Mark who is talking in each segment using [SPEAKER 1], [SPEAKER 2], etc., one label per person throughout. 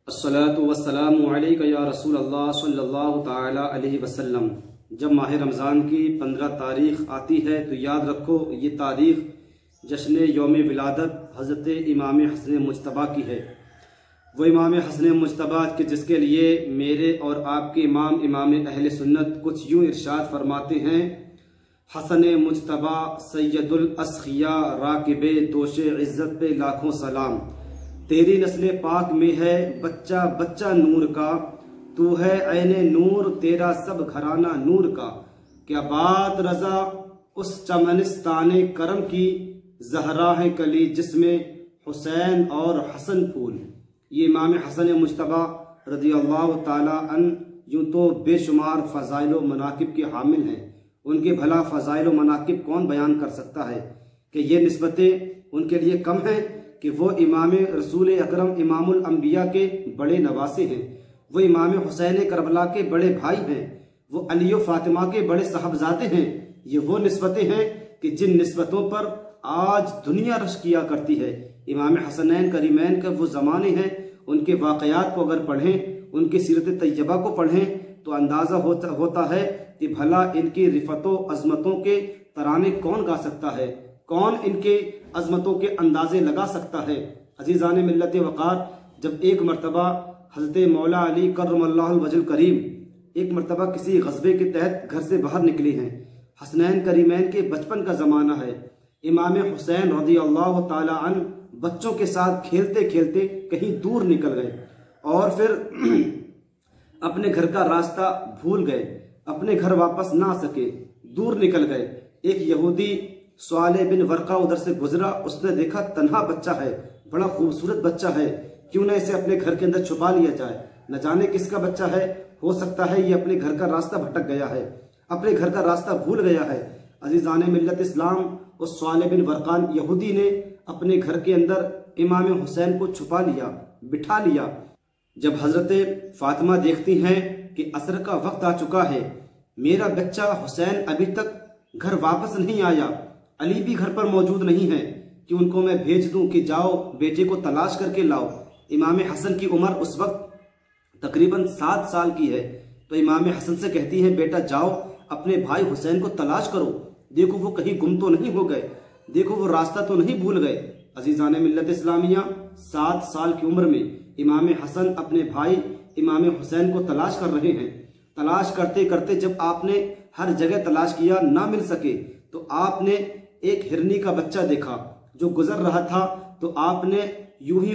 [SPEAKER 1] अस्सलातु वस्सलामु अलैका या रसूल अल्लाह सल्लल्लाहु ताला अलैहि वसल्लम। जब माह रमज़ान की 15 तारीख आती है तो याद रखो ये तारीख जश्न यौम विलादत हज़रत इमाम हसन मुज्तबा की है। वो इमाम हसन मुज्तबा के जिसके लिए मेरे और आपके इमाम अहले सुन्नत कुछ यूँ इरशाद फरमाते हैं, हसन मुज्तबा सैयदुल अस्खिया राकिबे दोशे इज़्ज़त पे लाखों सलाम। तेरी नस्ल पाक में है बच्चा बच्चा नूर का, तू है ऐने नूर तेरा सब घराना नूर का। क्या बात रजा उस चमनिस्ताने करम की, जहरा है कली जिसमें हुसैन और हसन फूल। ये इमाम हसन मुज्तबा रज़ी अल्लाह ताला अन यूँ तो बेशुमार फ़ज़ाइल व मनाकिब के हामिल हैं। उनके भला फ़ज़ाइल व मनाकिब कौन बयान कर सकता है कि ये निस्बतें उनके लिए कम हैं कि वो इमाम रसूल अकरम इमामुल अंबिया के बड़े नवासे हैं, वो इमाम हुसैन करबला के बड़े भाई हैं, वो अली व फातिमा के बड़े साहबजादे हैं। ये वो निस्बतें हैं कि जिन निस्बतों पर आज दुनिया रश किया करती है। इमाम हसनैन करीमैन का वो ज़माने हैं, उनके वाक़यात को अगर पढ़ें, उनकी सीरत तैयबा को पढ़ें तो अंदाज़ा होता है कि भला इनकी रिफ़तों अज़मतों के तराने कौन गा सकता है, कौन इनके अज़मतों के अंदाजे लगा सकता है। अज़ीज़ान मिल्लत वक़ार, जब एक मरतबा हज़रत मौला अली कर्रमल्लाहुल वजहुल करीम एक मरतबा किसी ग़ज़बे के तहत घर से बाहर निकले हैं। हसनैन करीमैन के बचपन का ज़माना है। इमाम हुसैन रज़ी अल्लाह ताला अन बच्चों के साथ खेलते खेलते कहीं दूर निकल गए और फिर अपने घर का रास्ता भूल गए, अपने घर वापस ना आ सके, दूर निकल गए। एक यहूदी स्वाले बिन वर्का उधर से गुजरा, उसने देखा तन्हा बच्चा है, बड़ा खूबसूरत बच्चा है, क्यों ना इसे अपने घर के अंदर छुपा लिया जाए। न जाने किसका बच्चा है, हो सकता है ये अपने घर का रास्ता भटक गया है, अपने घर का रास्ता भूल गया है। अजीज़ान मिल्लत इस्लाम, उस स्वाले बिन वर्कान यहूदी ने अपने घर के अंदर इमाम हुसैन को छुपा लिया, बिठा लिया। जब हजरत फातिमा देखती हैं कि असर का वक्त आ चुका है, मेरा बच्चा हुसैन अभी तक घर वापस नहीं आया, अली भी घर पर मौजूद नहीं है, कि उनको मैं भेज दूं कि जाओ बेटे को तलाश करके लाओ। इमाम हसन की उम्र उस वक्त तकरीबन 7 साल की है। तो इमाम हसन से कहती है, बेटा जाओ अपने भाई हुसैन को तलाश करो, देखो वो कहीं गुम तो नहीं हो गए, देखो वो रास्ता तो नहीं भूल गए। अजीज़ान मिल्लत इस्लामिया, 7 साल की उम्र में इमाम हसन अपने भाई इमाम हुसैन को तलाश कर रहे हैं। तलाश करते करते जब आपने हर जगह तलाश किया, ना मिल सके, तो आपने एक हिरनी का बच्चा देखा जो गुजर रहा था। तो आपने यूं ही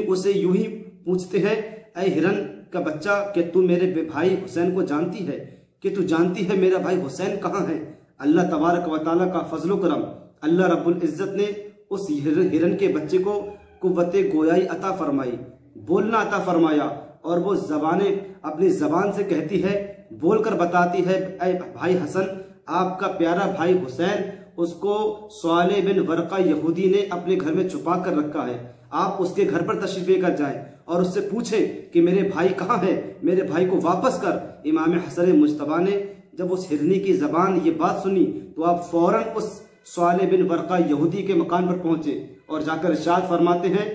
[SPEAKER 1] पूछते हैं, ऐ हिरन का बच्चा, कि तू मेरे भाई हुसैन को जानती है, कि तू जानती है मेरा भाई हुसैन कहाँ है। अल्लाह तबारक व तआला का फजल करम, अल्लाह रब्बुल इज्जत ने उस हिरन के बच्चे को कुव्वते गोयाई अता फरमाई, बोलना अता फरमाया, और वो अपनी जबान से कहती है, बोलकर बताती है, ऐ भाई हसन, आपका प्यारा भाई हुसैन, उसको स्वाले बिन वर्का यहूदी ने अपने घर में छुपा कर रखा है, आप उसके घर पर तशरीफ लेकर जाएं और उससे पूछें कि मेरे भाई कहाँ है, मेरे भाई को वापस कर। इमाम हसन मुज्तबा ने जब उस हिरनी की जबान ये बात सुनी तो आप फौरन उस स्वाले बिन वर्का यहूदी के मकान पर पहुंचे और जाकर इरशाद फरमाते हैं,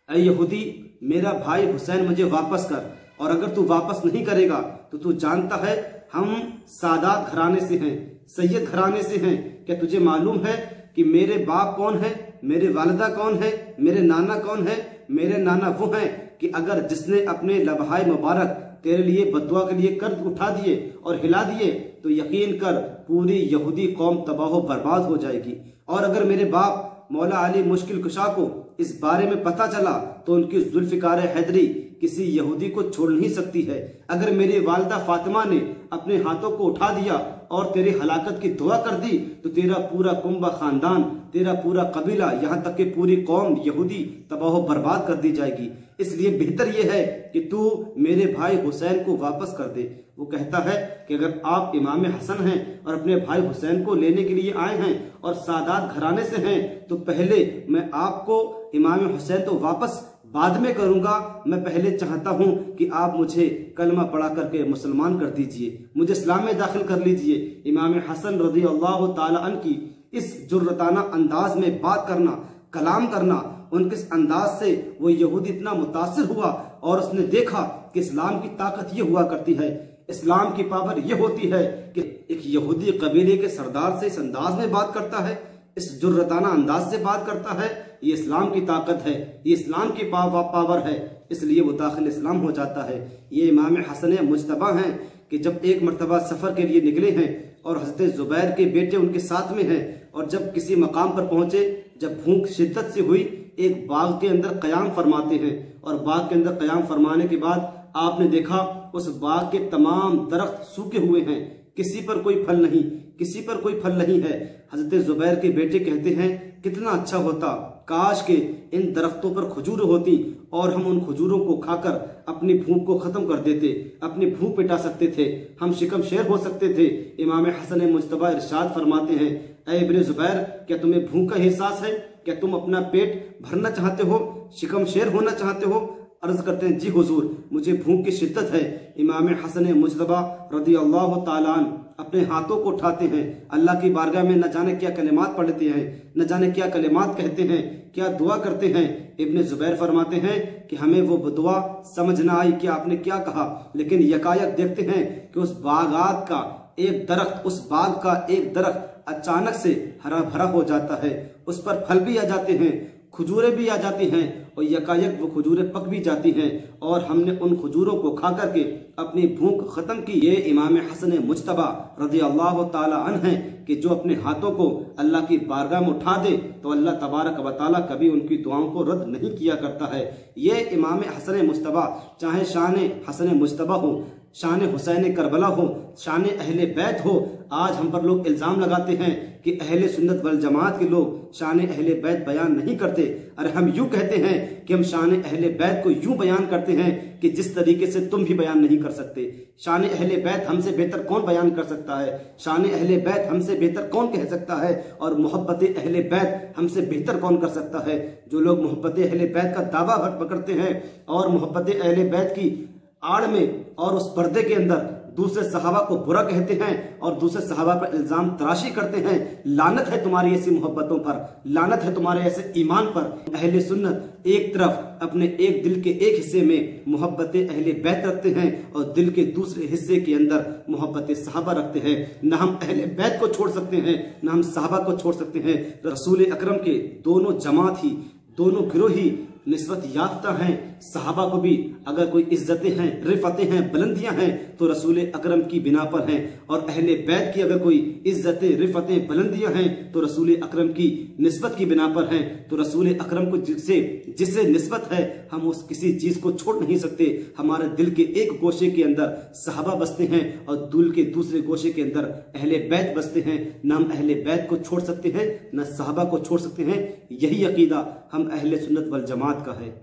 [SPEAKER 1] ऐ यहूदी, मेरा भाई हुसैन मुझे वापस कर, और अगर तू वापस नहीं करेगा तो तू जानता है हम सादात घराने से हैं, सैयद घराने से हैं। क्या तुझे मालूम है कि मेरे बाप कौन है, मेरे वालिदा कौन है, मेरे नाना कौन है? मेरे नाना वो हैं कि अगर जिसने अपने लबहाय मुबारक तेरे लिए बद्दुआ के लिए कर्ज उठा दिए और हिला दिए तो यकीन कर पूरी यहूदी कौम तबाह बर्बाद हो जाएगी। और अगर मेरे बाप मौला अली मुश्किल कुशा को इस बारे में पता चला तो उनकी जुल्फ़िकार हैदरी किसी यहूदी को छोड़ नहीं सकती है। अगर मेरी वालिदा फातिमा ने अपने हाथों को उठा दिया और तेरी हलाकत की दुआ कर दी तो तेरा पूरा कुंबा खानदान, तेरा पूरा कबीला, यहाँ तक कि पूरी कौम यहूदी तबाह बर्बाद कर दी जाएगी। इसलिए बेहतर यह है कि तू मेरे भाई हुसैन को वापस कर दे। वो कहता है कि अगर आप इमाम हसन हैं और अपने भाई हुसैन को लेने के लिए आए हैं और सादात घराने से हैं तो पहले मैं आपको इमाम हुसैन तो वापस बाद में करूंगा, मैं पहले चाहता हूं कि आप मुझे कलमा पढ़ा करके मुसलमान कर दीजिए, मुझे इस्लाम में दाखिल कर लीजिए। इमाम हसन रज़ी अल्लाह ताला अन्हु की इस जुर्रताना अंदाज में बात करना, कलाम करना उनके अंदाज से वो यहूदी इतना मुतासिर हुआ और उसने देखा कि इस्लाम की ताकत ये हुआ करती है, इस्लाम की पावर ये होती है कि एक यहूदी कबीले के सरदार से इस अंदाज में बात करता है, इस जुर्रताना अंदाज से बात करता है, ये इस्लाम की ताकत है, ये इस्लाम की पावर है, इसलिए वो दाखिल इस्लाम हो जाता है। ये इमाम हसन मुज्तबा हैं कि जब एक मरतबा सफर के लिए निकले हैं और हजरत जुबैर के बेटे उनके साथ में हैं और जब किसी मकाम पर पहुंचे, जब भूख शिद्दत से हुई, एक बाग के अंदर कयाम फरमाते हैं और बाग के अंदर कयाम फरमाने के बाद आपने देखा उस बाग के तमाम दरख्त सूखे हुए हैं, किसी पर कोई फल नहीं, किसी पर कोई फल नहीं है। हजरत जुबैर के बेटे कहते हैं कितना अच्छा होता, काश के इन दरख्तों पर खजूर होती और हम उन खजूरों को खाकर अपनी भूख को खत्म कर देते, अपनी भूख मिटा सकते थे, हम शिकम शेर हो सकते थे। इमाम हसन मुज्तबा इरशाद फरमाते हैं, ऐ इब्ने जुबैर, क्या तुम्हें भूख का एहसास है? क्या तुम अपना पेट भरना चाहते हो, शिकम शेर होना चाहते हो? अर्ज करते हैं, जी हुजूर, मुझे भूख की शिद्दत है। इमाम हसन मुज्तबा रदी अल्लाह ताला अन्हु अपने हाथों को उठाते हैं, अल्लाह की बारगाह में न जाने क्या कलिमात पढ़ते हैं, न जाने क्या कलिमात कहते हैं, क्या दुआ करते हैं। इब्ने जुबैर फरमाते हैं कि हमें वो दुआ समझ ना आई कि आपने क्या कहा, लेकिन यकायक देखते हैं कि उस बागात का एक दरख्त, उस बाग का एक दरख्त अचानक से हरा भरा हो जाता है, उस पर फल भी आ जाते हैं, खजूरें भी आ जाती हैं और यकायक वो खजूरें पक भी जाती हैं और हमने उन खजूरों को खा करके अपनी भूख खत्म की। ये इमाम हसन मुज्तबा रज़ी अल्लाह ताला अन्हु हैं कि जो अपने हाथों को अल्लाह की बारगाह में उठा दे तो अल्लाह तबारक व तआला कभी उनकी दुआओं को रद्द नहीं किया करता है। ये इमाम हसन मुज्तबा, चाहे शान हसन मुज्तबा हो, शान हुसैन करबला हो, शान अहले बैत हो, आज हम पर लोग इल्जाम लगाते हैं कि अहले सुन्नत वल जमात के लोग शान अहले बैत बयान नहीं करते। अरे हम यूं कहते हैं कि हम शान अहले बैत को यूं बयान करते हैं कि जिस तरीके से तुम भी बयान नहीं कर सकते। शान अहले बैत हमसे बेहतर कौन बयान कर सकता है? शान अहले बैत हमसे बेहतर कौन कह सकता है? और मोहब्बत अहले बैत हमसे बेहतर कौन कर सकता है? जो लोग मोहब्बत अहले बैत का दावा पकड़ते हैं और मोहब्बत अहले बैत की आड़ में और उस पर्दे के अंदर दूसरे सहाबा को बुरा कहते हैं और दूसरे सहाबा पर इल्जाम तराशी करते हैं, लानत है तुम्हारी ऐसी मोहब्बतों पर, लानत है तुम्हारे ऐसे ईमान पर। अहले सुन्नत एक तरफ अपने एक दिल के एक हिस्से में मोहब्बत अहले बैत रखते हैं और दिल के दूसरे हिस्से के अंदर मोहब्बत सहाबा रखते हैं। न हम अहले बैत को छोड़ सकते हैं, न हम सहाबा को छोड़ सकते हैं। रसूल अकरम के दोनों जमात ही, दोनों गिरोह ही निस्बत याफ्ता हैं। सहाबा को भी अगर कोई इज्जतें हैं, रिफतें हैं, बुलंदियां हैं तो रसूल अकरम की बिना पर हैं, और अहले बैत की अगर कोई इज्जतें, रिफतें, बुलंदियां हैं तो रसूल अकरम की निस्बत की बिना पर हैं। तो रसूल अकरम को जिससे निस्बत है हम उस किसी चीज को छोड़ नहीं सकते। हमारे दिल के एक गोशे के अंदर सहाबा बसते हैं और दिल के दूसरे गोशे के अंदर अहले बैत बसते हैं। न हम अहले बैत को छोड़ सकते हैं, न सहाबा को छोड़ सकते हैं। यही अकीदा हम अहले सुन्नत वल जमात का है।